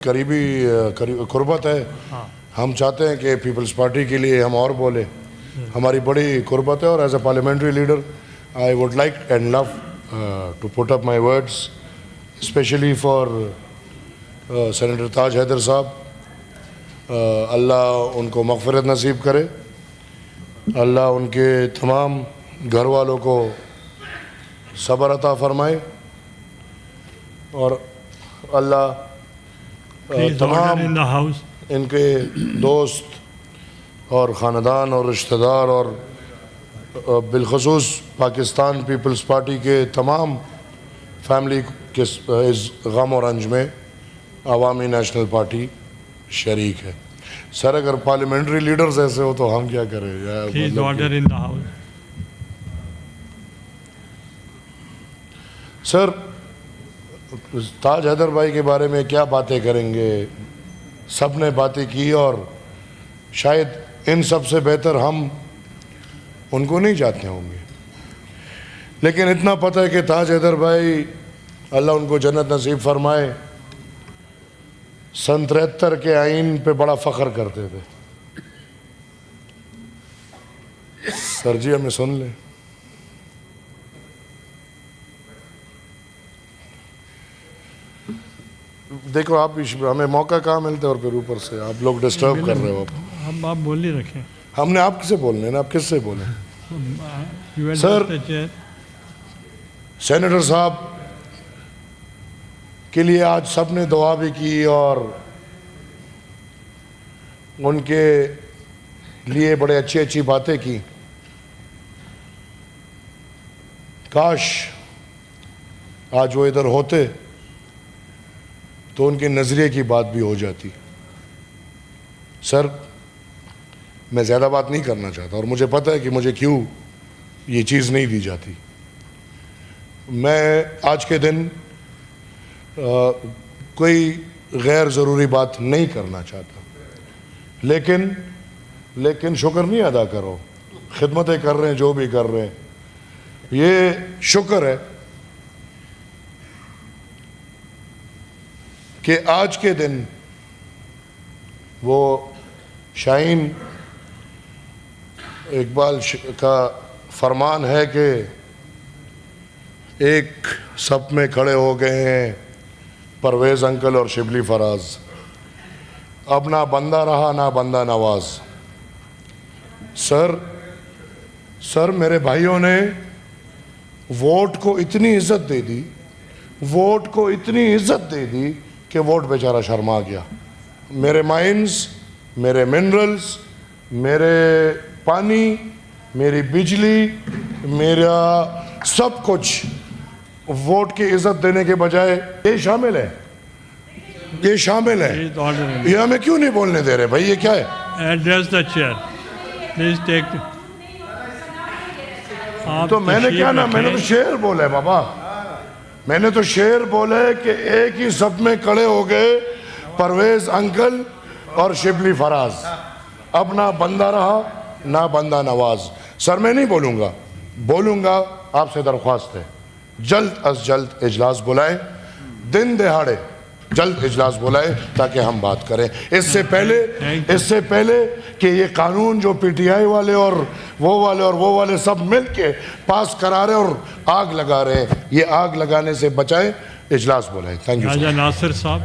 करीबी कुर्बत है। हम चाहते हैं कि पीपल्स पार्टी के लिए हम और बोले, हमारी बड़ी कुर्बत है। और as a parliamentary leader I would like and love to put up my words specially for senator Taj Haider sahab. Allah उनको मग़फ़िरत नसीब करे, अल्लाह उनके तमाम घर वालों को सब्र अता फरमाए और अल्लाह तमाम इनके दोस्त और ख़ानदान और रिश्तेदार और बिलख़ुसूस पाकिस्तान पीपल्स पार्टी के तमाम फैमिली के इस गम और रंज में अवामी नेशनल पार्टी शरीक है। सर अगर पार्लियामेंट्री लीडर्स ऐसे हो तो हम क्या करें यार। सर ताज हैदर भाई के बारे में क्या बातें करेंगे, सब ने बातें की और शायद इन सब से बेहतर हम उनको नहीं जानते होंगे, लेकिन इतना पता है कि ताज हैदर भाई अल्लाह उनको जन्नत नसीब फरमाए सन 73 के आइन पे बड़ा फ़ख्र करते थे। सर जी हमें सुन लें। देखो आप हमें मौका कहाँ मिलता है और फिर ऊपर से आप लोग डिस्टर्ब कर रहे हो। हम आप बोल ही रखें, हमने आप किसे बोलने हैं ना, आप किससे बोले। सर सेनेटर साहब के लिए आज सबने दुआ भी की और उनके लिए बड़े अच्छी बातें की। काश आज वो इधर होते तो उनके नज़रिए की बात भी हो जाती। सर मैं ज़्यादा बात नहीं करना चाहता और मुझे पता है कि मुझे क्यों ये चीज़ नहीं दी जाती। मैं आज के दिन कोई गैर ज़रूरी बात नहीं करना चाहता, लेकिन शुक्र नहीं अदा करो, खिदमतें कर रहे हैं जो भी कर रहे हैं, ये शुक्र है कि आज के दिन वो शाहीन इकबाल का फरमान है कि एक सप में खड़े हो गए हैं परवेज़ अंकल और शिबली फराज, अब ना बंदा रहा ना बंदा नवाज। सर मेरे भाइयों ने वोट को इतनी इज्जत दे दी, वोट को इतनी इज्जत दे दी कि वोट बेचारा शर्मा गया। मेरे माइंस, मेरे मिनरल्स, मेरे पानी, मेरी बिजली, मेरा सब कुछ वोट की इज्जत देने के बजाय ये शामिल है, ये शामिल है। ये हमें क्यों नहीं बोलने दे रहे भाई, ये क्या है? Address the chair please take. तो मैंने क्या ना, मैंने तो शेर बोला है बाबा, मैंने तो शेर बोला है कि एक ही सब में खड़े हो गए परवेज़ अंकल और शिबली फराज, अब ना बंदा रहा ना बंदा नवाज। सर मैं नहीं बोलूँगा, आपसे दरख्वास्त है जल्द अज जल्द इजलास बुलाएं, दिन दहाड़े जल्द इजलास बुलाएं ताकि हम बात करें। इससे पहले कि ये कानून जो पीटीआई वाले और वो वाले सब मिल के पास करा रहे और आग लगा रहे हैं, ये आग लगाने से बचाएं, इजलास बुलाएं। Thank you. नासिर साहब।